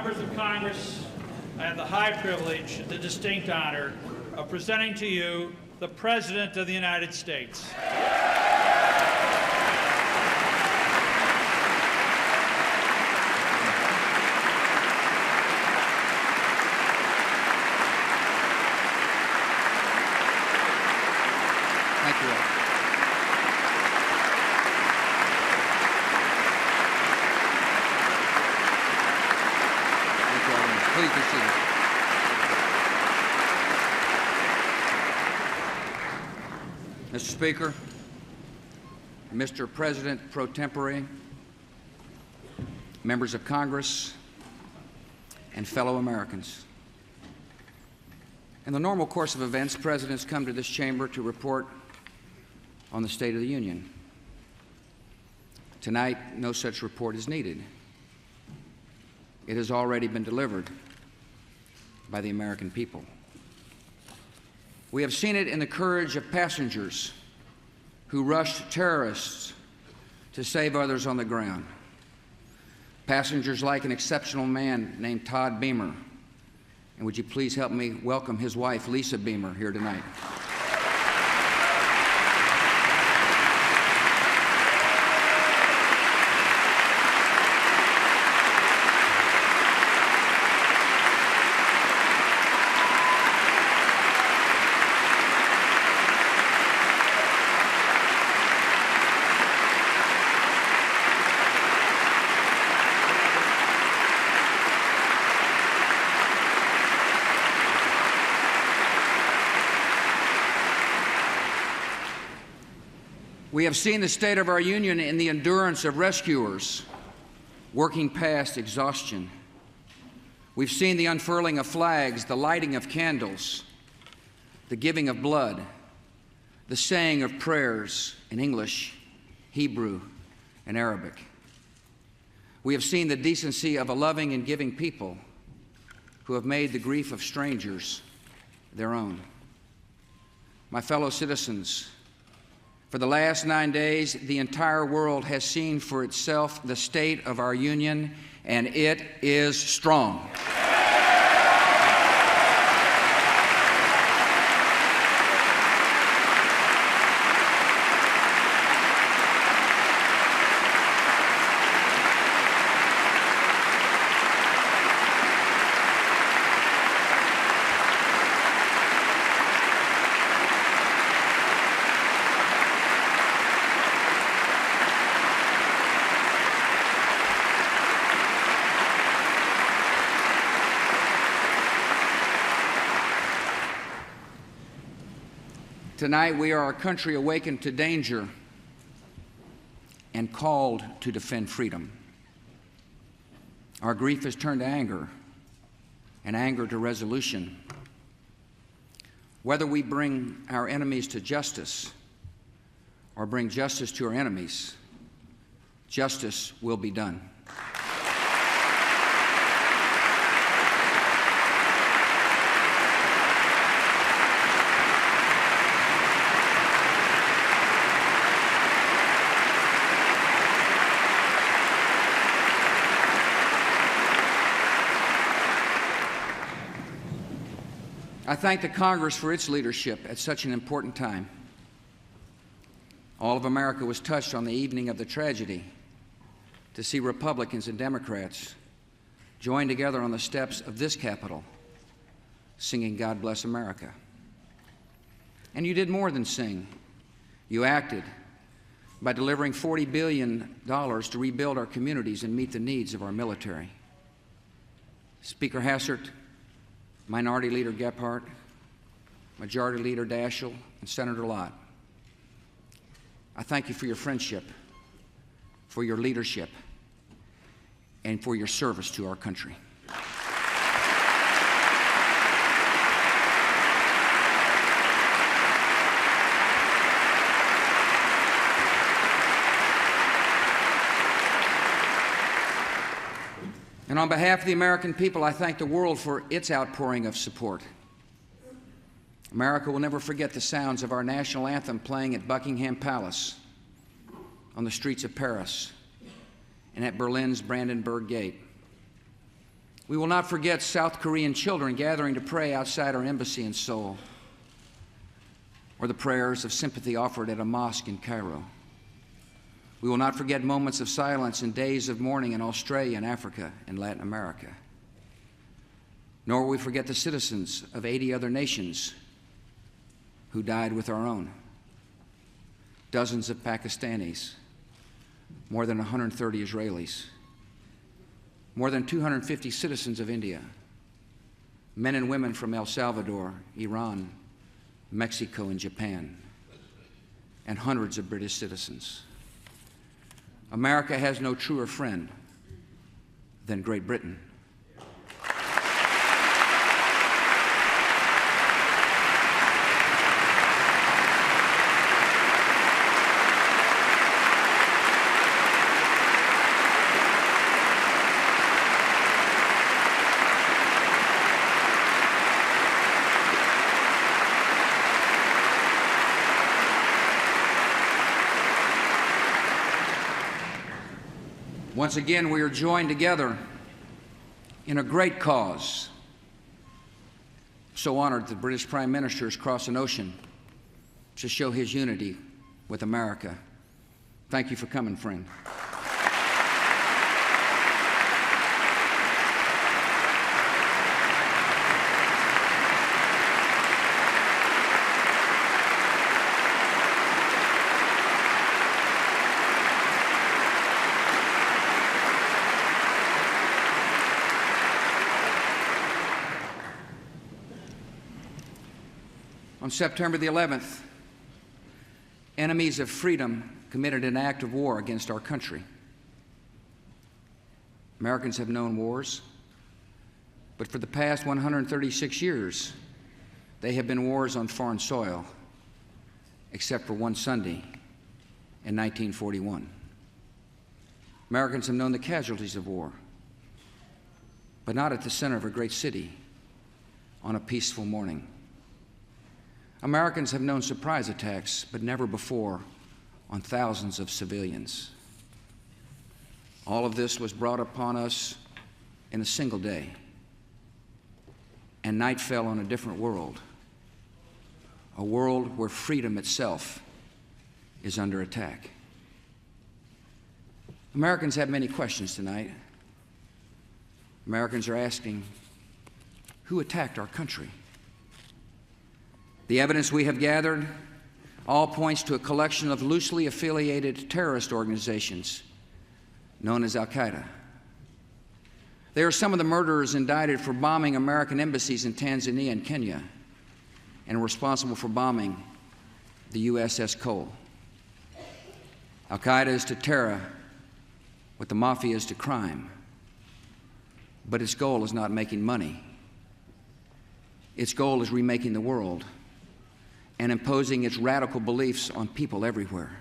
Members of Congress, I have the high privilege, the distinct honor of presenting to you the President of the United States. Thank you. Please be seated. Mr. Speaker, Mr. President pro tempore, members of Congress, and fellow Americans. In the normal course of events, presidents come to this chamber to report on the State of the Union. Tonight, no such report is needed. It has already been delivered by the American people. We have seen it in the courage of passengers who rushed terrorists to save others on the ground. Passengers like an exceptional man named Todd Beamer. And would you please help me welcome his wife, Lisa Beamer, here tonight. We have seen the state of our union in the endurance of rescuers working past exhaustion. We've seen the unfurling of flags, the lighting of candles, the giving of blood, the saying of prayers in English, Hebrew, and Arabic. We have seen the decency of a loving and giving people who have made the grief of strangers their own. My fellow citizens, for the last 9 days, the entire world has seen for itself the state of our union, and it is strong. Tonight, we are a country awakened to danger and called to defend freedom. Our grief has turned to anger, and anger to resolution. Whether we bring our enemies to justice or bring justice to our enemies, justice will be done. I thank the Congress for its leadership at such an important time. All of America was touched on the evening of the tragedy to see Republicans and Democrats join together on the steps of this Capitol, singing "God Bless America." And you did more than sing. You acted by delivering $40 billion to rebuild our communities and meet the needs of our military. Speaker Hassert, Minority Leader Gephardt, Majority Leader Daschle, and Senator Lott, I thank you for your friendship, for your leadership, and for your service to our country. And on behalf of the American people, I thank the world for its outpouring of support. America will never forget the sounds of our national anthem playing at Buckingham Palace, on the streets of Paris, and at Berlin's Brandenburg Gate. We will not forget South Korean children gathering to pray outside our embassy in Seoul, or the prayers of sympathy offered at a mosque in Cairo. We will not forget moments of silence and days of mourning in Australia and Africa and Latin America. Nor will we forget the citizens of 80 other nations who died with our own. Dozens of Pakistanis, more than 130 Israelis, more than 250 citizens of India, men and women from El Salvador, Iran, Mexico, and Japan, and hundreds of British citizens. America has no truer friend than Great Britain. Once again, we are joined together in a great cause. So honored the British Prime Minister has crossed an ocean to show his unity with America. Thank you for coming, friend. On September the 11th, enemies of freedom committed an act of war against our country. Americans have known wars, but for the past 136 years, they have been wars on foreign soil, except for one Sunday in 1941. Americans have known the casualties of war, but not at the center of a great city on a peaceful morning. Americans have known surprise attacks, but never before on thousands of civilians. All of this was brought upon us in a single day, and night fell on a different world, a world where freedom itself is under attack. Americans have many questions tonight. Americans are asking, who attacked our country? The evidence we have gathered all points to a collection of loosely affiliated terrorist organizations known as Al-Qaeda. They are some of the murderers indicted for bombing American embassies in Tanzania and Kenya and responsible for bombing the USS Cole. Al-Qaeda is to terror what the mafia is to crime, but its goal is not making money. Its goal is remaking the world and imposing its radical beliefs on people everywhere.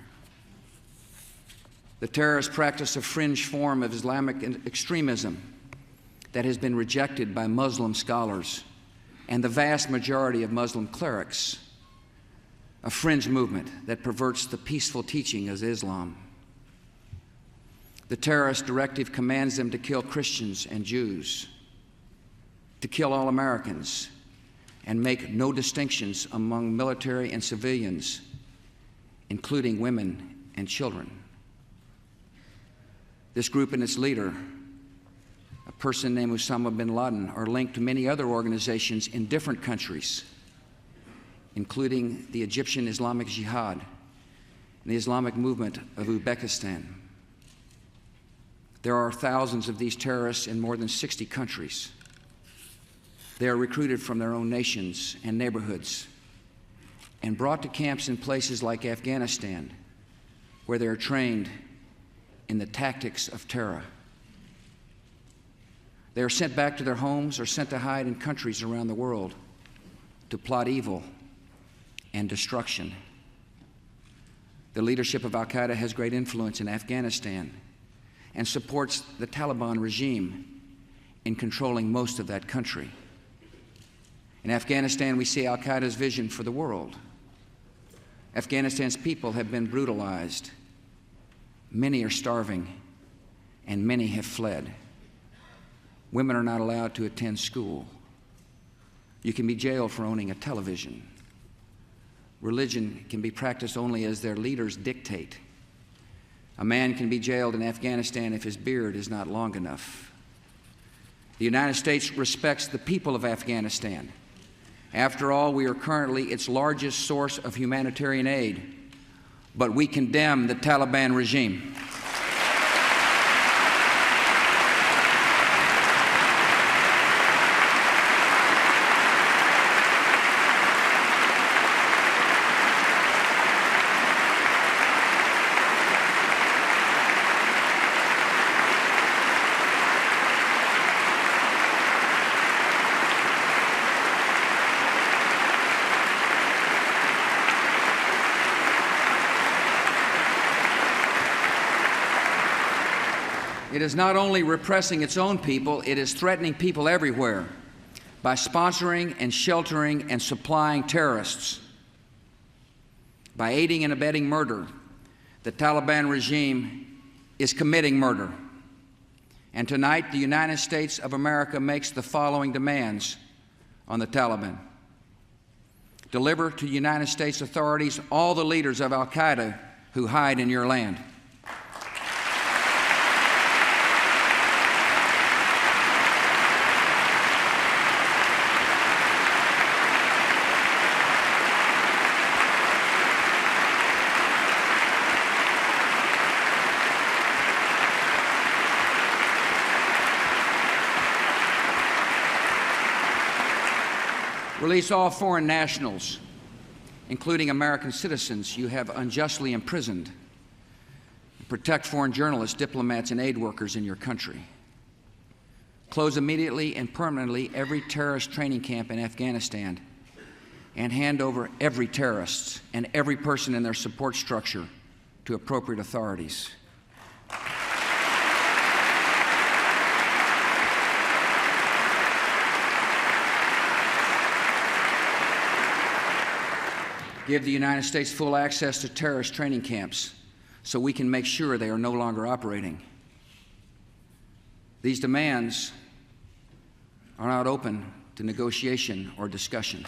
The terrorists practice a fringe form of Islamic extremism that has been rejected by Muslim scholars and the vast majority of Muslim clerics, a fringe movement that perverts the peaceful teaching of Islam. The terrorist directive commands them to kill Christians and Jews, to kill all Americans, and make no distinctions among military and civilians, including women and children. This group and its leader, a person named Osama bin Laden, are linked to many other organizations in different countries, including the Egyptian Islamic Jihad and the Islamic movement of Uzbekistan. There are thousands of these terrorists in more than 60 countries. They are recruited from their own nations and neighborhoods and brought to camps in places like Afghanistan, where they are trained in the tactics of terror. They are sent back to their homes or sent to hide in countries around the world to plot evil and destruction. The leadership of Al-Qaeda has great influence in Afghanistan and supports the Taliban regime in controlling most of that country. In Afghanistan, we see Al-Qaeda's vision for the world. Afghanistan's people have been brutalized. Many are starving, and many have fled. Women are not allowed to attend school. You can be jailed for owning a television. Religion can be practiced only as their leaders dictate. A man can be jailed in Afghanistan if his beard is not long enough. The United States respects the people of Afghanistan. After all, we are currently its largest source of humanitarian aid, but we condemn the Taliban regime. It is not only repressing its own people, it is threatening people everywhere by sponsoring and sheltering and supplying terrorists. By aiding and abetting murder, the Taliban regime is committing murder. And tonight, the United States of America makes the following demands on the Taliban. Deliver to United States authorities all the leaders of al-Qaeda who hide in your land. Release all foreign nationals, including American citizens you have unjustly imprisoned. Protect foreign journalists, diplomats, and aid workers in your country. Close immediately and permanently every terrorist training camp in Afghanistan, and hand over every terrorist and every person in their support structure to appropriate authorities. Give the United States full access to terrorist training camps so we can make sure they are no longer operating. These demands are not open to negotiation or discussion.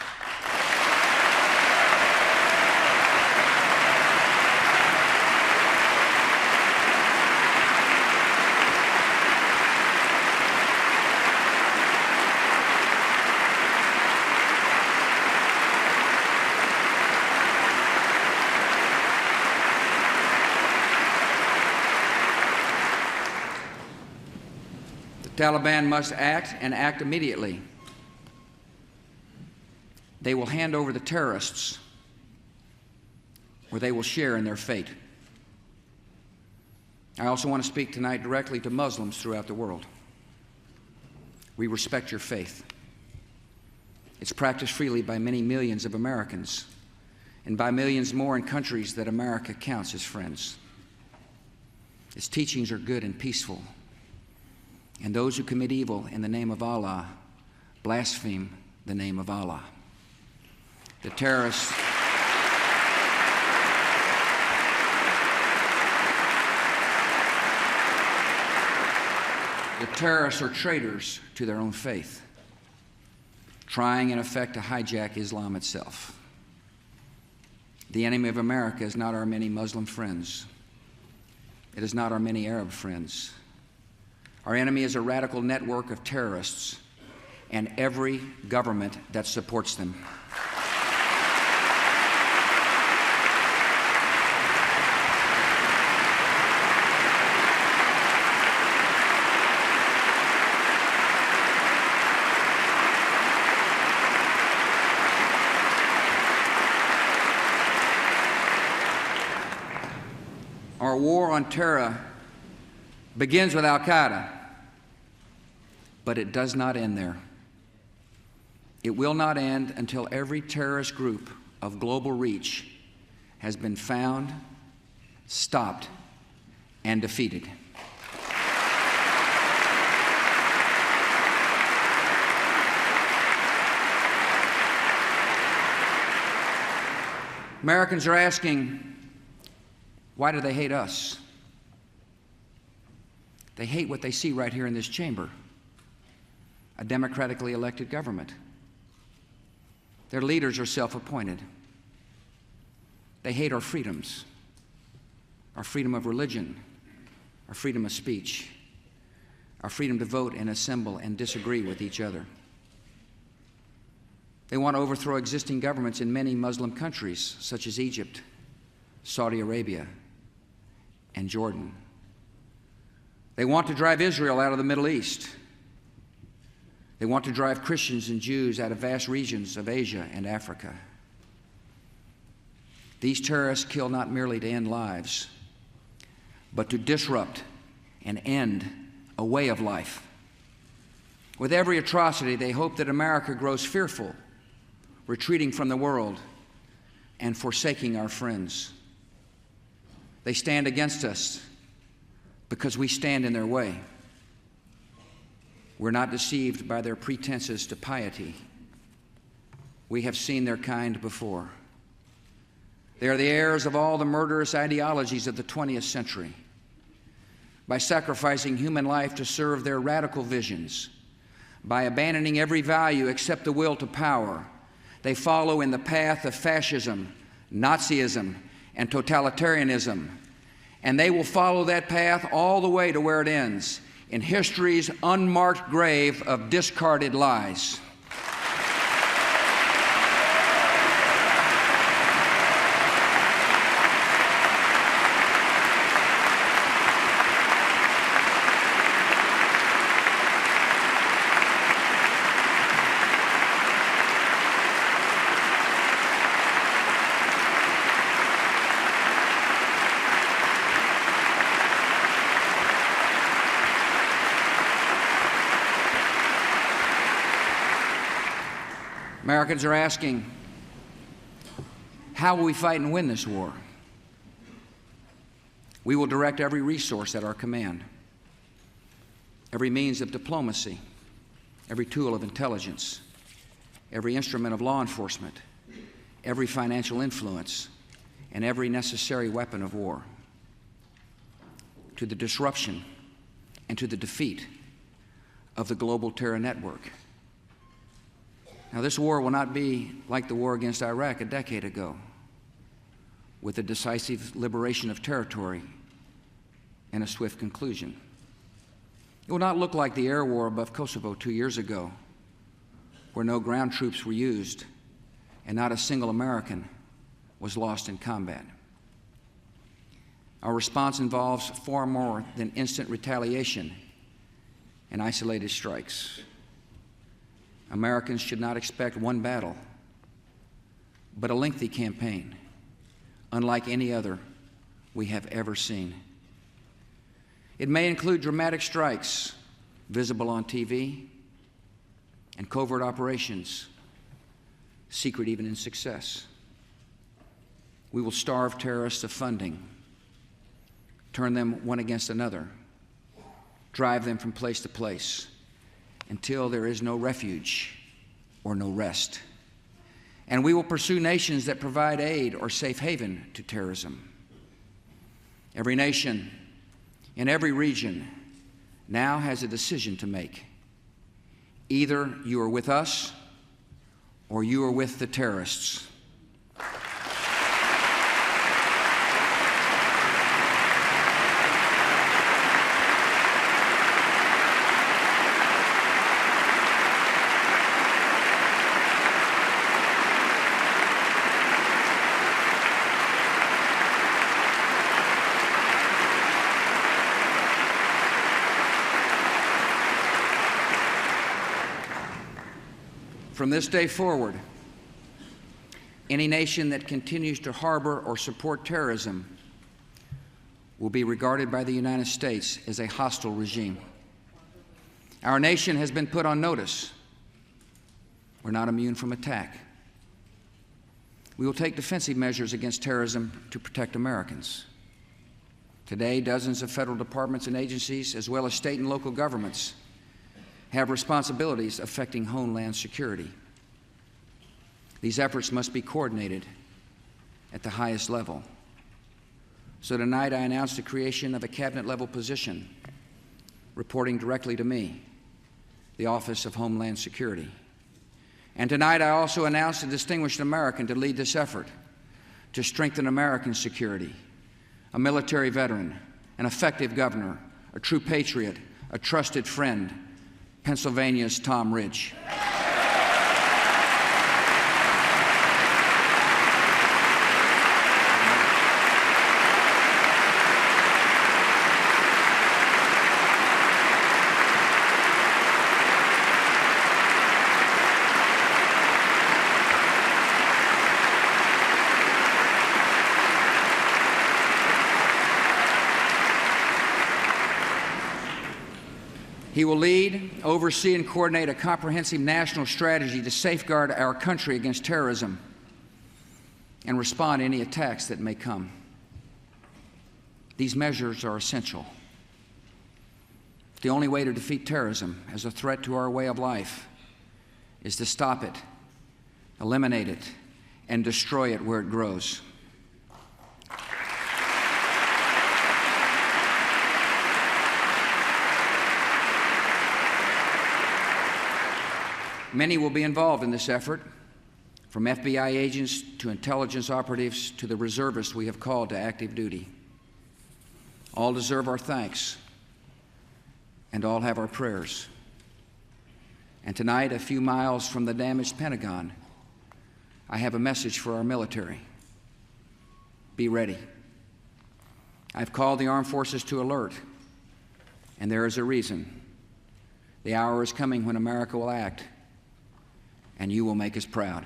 The Taliban must act and act immediately. They will hand over the terrorists, or they will share in their fate. I also want to speak tonight directly to Muslims throughout the world. We respect your faith. It's practiced freely by many millions of Americans, and by millions more in countries that America counts as friends. Its teachings are good and peaceful. And those who commit evil in the name of Allah blaspheme the name of Allah. The terrorists are traitors to their own faith, trying in effect to hijack Islam itself. The enemy of America is not our many Muslim friends. It is not our many Arab friends. Our enemy is a radical network of terrorists and every government that supports them. Our war on terror begins with al-Qaeda, but it does not end there. It will not end until every terrorist group of global reach has been found, stopped, and defeated. Americans are asking, why do they hate us? They hate what they see right here in this chamber. a democratically elected government. Their leaders are self-appointed. They hate our freedoms, our freedom of religion, our freedom of speech, our freedom to vote and assemble and disagree with each other. They want to overthrow existing governments in many Muslim countries, such as Egypt, Saudi Arabia, and Jordan. They want to drive Israel out of the Middle East. They want to drive Christians and Jews out of vast regions of Asia and Africa. These terrorists kill not merely to end lives, but to disrupt and end a way of life. With every atrocity, they hope that America grows fearful, retreating from the world and forsaking our friends. They stand against us because we stand in their way. We're not deceived by their pretenses to piety. We have seen their kind before. They are the heirs of all the murderous ideologies of the 20th century. By sacrificing human life to serve their radical visions, by abandoning every value except the will to power, they follow in the path of fascism, Nazism, and totalitarianism. And they will follow that path all the way to where it ends, in history's unmarked grave of discarded lies. Americans are asking, how will we fight and win this war? We will direct every resource at our command, every means of diplomacy, every tool of intelligence, every instrument of law enforcement, every financial influence, and every necessary weapon of war to the disruption and to the defeat of the global terror network. Now, this war will not be like the war against Iraq a decade ago, with a decisive liberation of territory and a swift conclusion. It will not look like the air war above Kosovo 2 years ago, where no ground troops were used and not a single American was lost in combat. Our response involves far more than instant retaliation and isolated strikes. Americans should not expect one battle, but a lengthy campaign, unlike any other we have ever seen. It may include dramatic strikes visible on TV and covert operations, secret even in success. We will starve terrorists of funding, turn them one against another, drive them from place to place, until there is no refuge or no rest. And we will pursue nations that provide aid or safe haven to terrorism. Every nation in every region now has a decision to make. Either you are with us or you are with the terrorists. From this day forward, any nation that continues to harbor or support terrorism will be regarded by the United States as a hostile regime. Our nation has been put on notice. We're not immune from attack. We will take defensive measures against terrorism to protect Americans. Today, dozens of federal departments and agencies, as well as state and local governments, have responsibilities affecting homeland security. These efforts must be coordinated at the highest level. So tonight I announce the creation of a cabinet-level position reporting directly to me the Office of Homeland Security. And tonight I also announced a distinguished American to lead this effort to strengthen American security, a military veteran, an effective governor, a true patriot, a trusted friend, Pennsylvania's Tom Ridge. He will lead, oversee, and coordinate a comprehensive national strategy to safeguard our country against terrorism and respond to any attacks that may come. These measures are essential. The only way to defeat terrorism as a threat to our way of life is to stop it, eliminate it, and destroy it where it grows. Many will be involved in this effort, from FBI agents to intelligence operatives to the reservists we have called to active duty. All deserve our thanks, and all have our prayers. And tonight, a few miles from the damaged Pentagon, I have a message for our military. Be ready. I've called the armed forces to alert, and there is a reason. The hour is coming when America will act, and you will make us proud.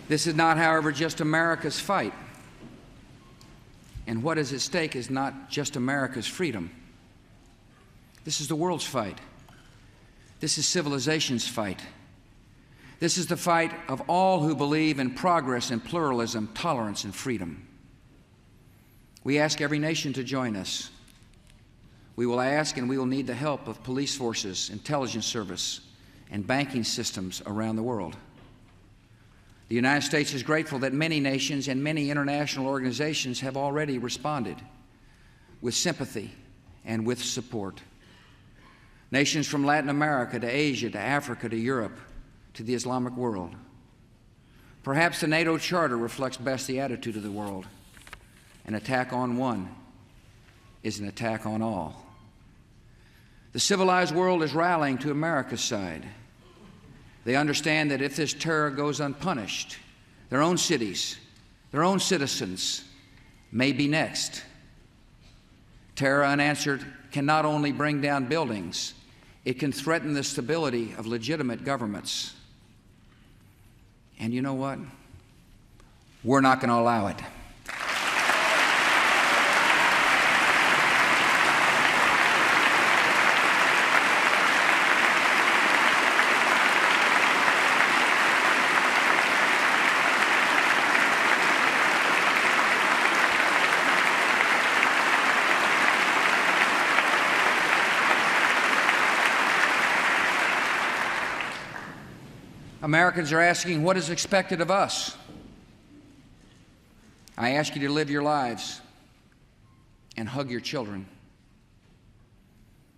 This is not, however, just America's fight. And what is at stake is not just America's freedom. This is the world's fight. This is civilization's fight. This is the fight of all who believe in progress and pluralism, tolerance and freedom. We ask every nation to join us. We will ask and we will need the help of police forces, intelligence service, and banking systems around the world. The United States is grateful that many nations and many international organizations have already responded with sympathy and with support. Nations from Latin America to Asia to Africa to Europe to the Islamic world. Perhaps the NATO Charter reflects best the attitude of the world. An attack on one is an attack on all. The civilized world is rallying to America's side. They understand that if this terror goes unpunished, their own cities, their own citizens may be next. Terror unanswered can not only bring down buildings, it can threaten the stability of legitimate governments. And you know what? We're not going to allow it. Americans are asking what is expected of us. I ask you to live your lives and hug your children.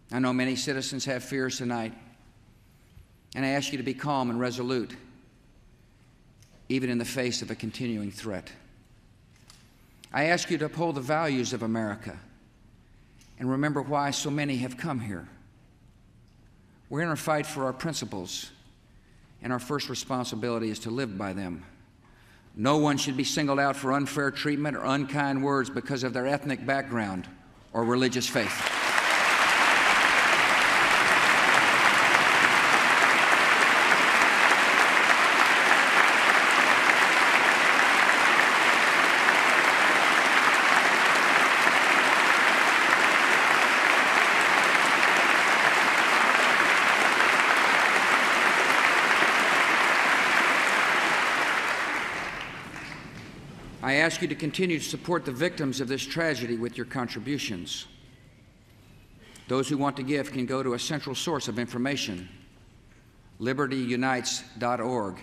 I know many citizens have fears tonight, and I ask you to be calm and resolute, even in the face of a continuing threat. I ask you to uphold the values of America and remember why so many have come here. We're in a fight for our principles, and our first responsibility is to live by them. No one should be singled out for unfair treatment or unkind words because of their ethnic background or religious faith. I ask you to continue to support the victims of this tragedy with your contributions. Those who want to give can go to a central source of information, libertyunites.org,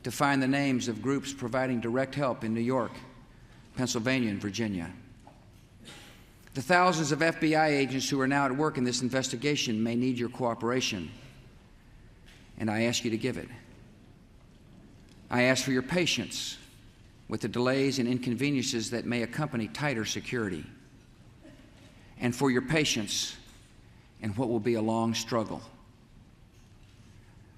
to find the names of groups providing direct help in New York, Pennsylvania, and Virginia. The thousands of FBI agents who are now at work in this investigation may need your cooperation, and I ask you to give it. I ask for your patience with the delays and inconveniences that may accompany tighter security, and for your patience in what will be a long struggle.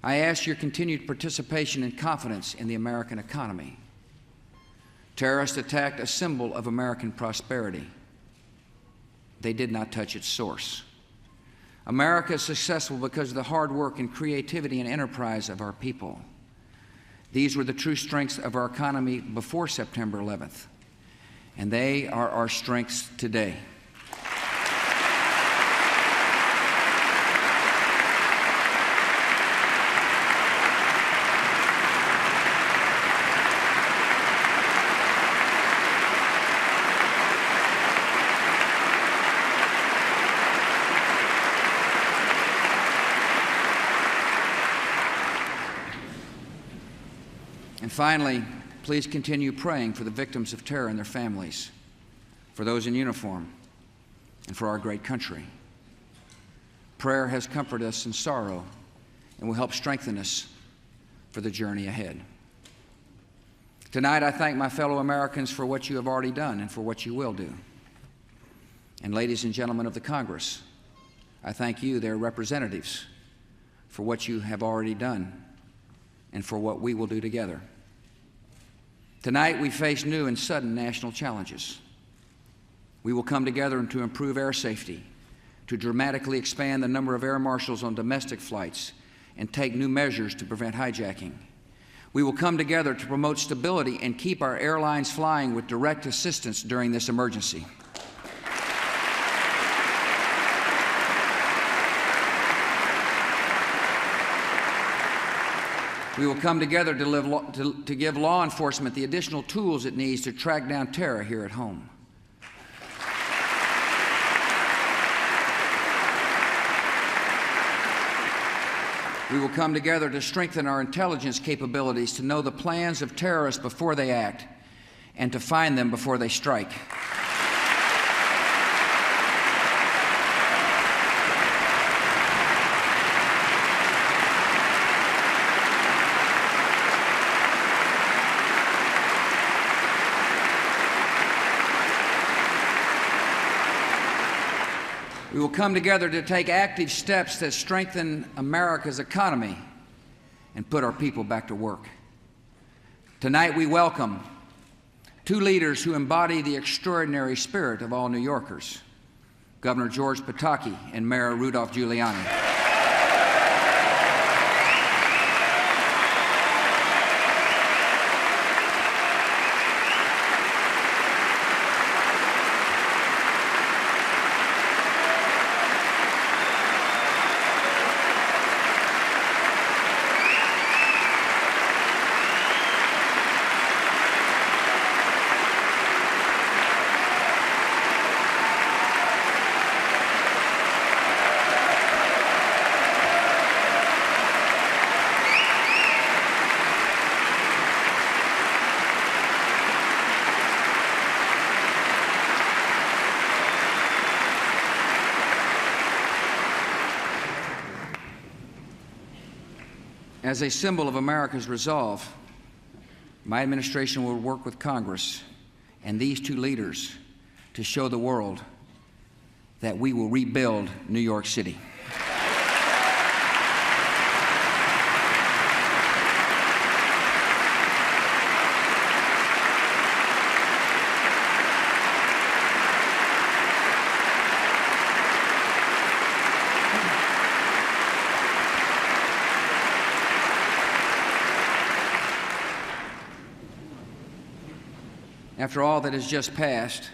I ask your continued participation and confidence in the American economy. Terrorists attacked a symbol of American prosperity. They did not touch its source. America is successful because of the hard work and creativity and enterprise of our people. These were the true strengths of our economy before September 11th, and they are our strengths today. And finally, please continue praying for the victims of terror and their families, for those in uniform, and for our great country. Prayer has comforted us in sorrow and will help strengthen us for the journey ahead. Tonight, I thank my fellow Americans for what you have already done and for what you will do. And ladies and gentlemen of the Congress, I thank you, their representatives, for what you have already done and for what we will do together. Tonight, we face new and sudden national challenges. We will come together to improve air safety, to dramatically expand the number of air marshals on domestic flights, and take new measures to prevent hijacking. We will come together to promote stability and keep our airlines flying with direct assistance during this emergency. We will come together to give law enforcement the additional tools it needs to track down terror here at home. We will come together to strengthen our intelligence capabilities to know the plans of terrorists before they act and to find them before they strike. We will come together to take active steps that strengthen America's economy and put our people back to work. Tonight, we welcome two leaders who embody the extraordinary spirit of all New Yorkers, Governor George Pataki and Mayor Rudolph Giuliani. As a symbol of America's resolve, my administration will work with Congress and these two leaders to show the world that we will rebuild New York City. After all that has just passed,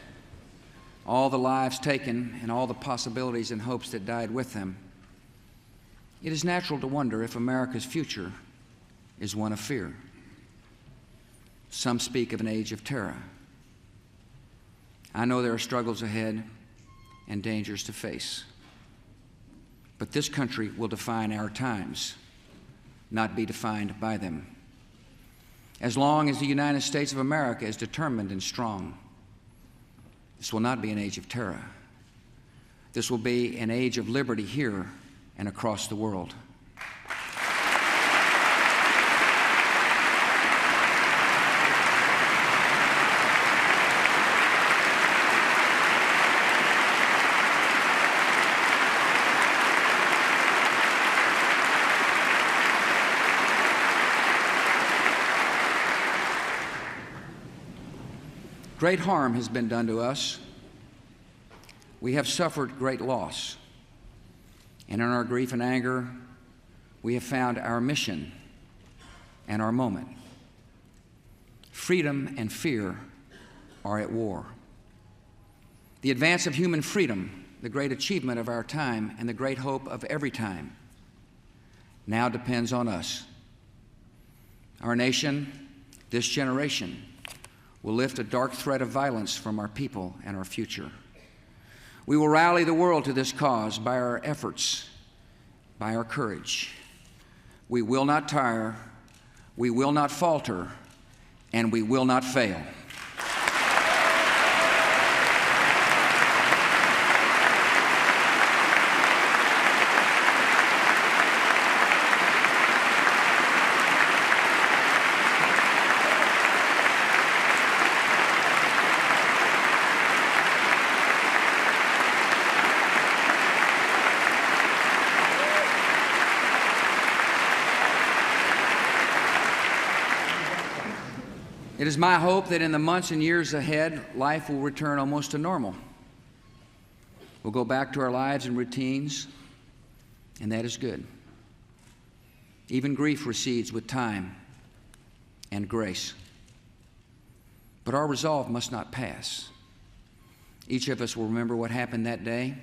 all the lives taken and all the possibilities and hopes that died with them, it is natural to wonder if America's future is one of fear. Some speak of an age of terror. I know there are struggles ahead and dangers to face. But this country will define our times, not be defined by them. As long as the United States of America is determined and strong, this will not be an age of terror. This will be an age of liberty here and across the world. Great harm has been done to us. We have suffered great loss. And in our grief and anger, we have found our mission and our moment. Freedom and fear are at war. The advance of human freedom, the great achievement of our time and the great hope of every time, now depends on us. Our nation, this generation, will lift a dark thread of violence from our people and our future. We will rally the world to this cause by our efforts, by our courage. We will not tire, we will not falter, and we will not fail. It is my hope that in the months and years ahead, life will return almost to normal. We'll go back to our lives and routines, and that is good. Even grief recedes with time and grace. But our resolve must not pass. Each of us will remember what happened that day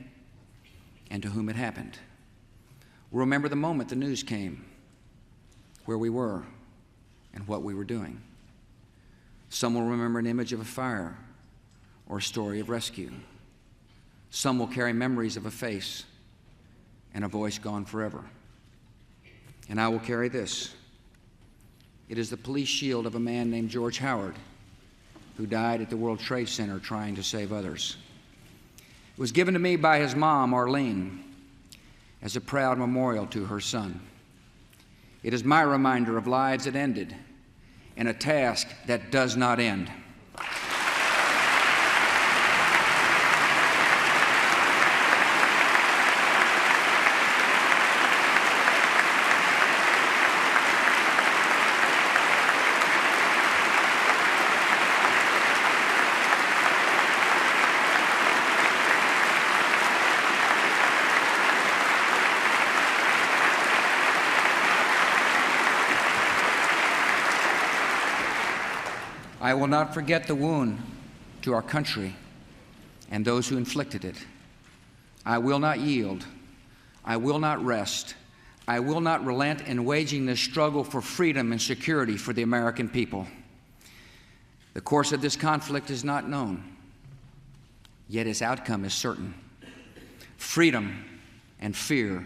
and to whom it happened. We'll remember the moment the news came, where we were, and what we were doing. Some will remember an image of a fire or a story of rescue. Some will carry memories of a face and a voice gone forever. And I will carry this. It is the police shield of a man named George Howard, who died at the World Trade Center trying to save others. It was given to me by his mom, Arlene, as a proud memorial to her son. It is my reminder of lives that ended and a task that does not end. I will not forget the wound to our country and those who inflicted it. I will not yield. I will not rest. I will not relent in waging this struggle for freedom and security for the American people. The course of this conflict is not known, yet its outcome is certain. Freedom and fear,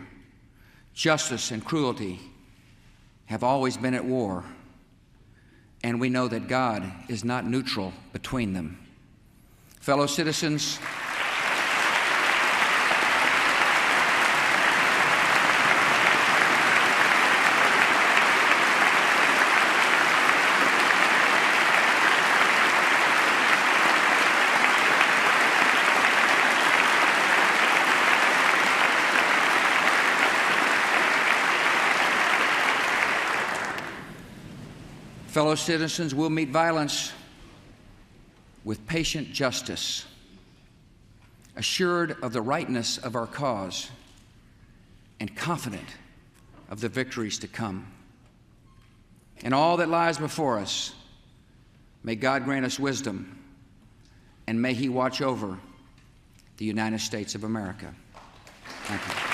justice and cruelty have always been at war. And we know that God is not neutral between them. Fellow citizens, we'll meet violence with patient justice, assured of the rightness of our cause and confident of the victories to come. In all that lies before us, may God grant us wisdom, and may He watch over the United States of America. Thank you.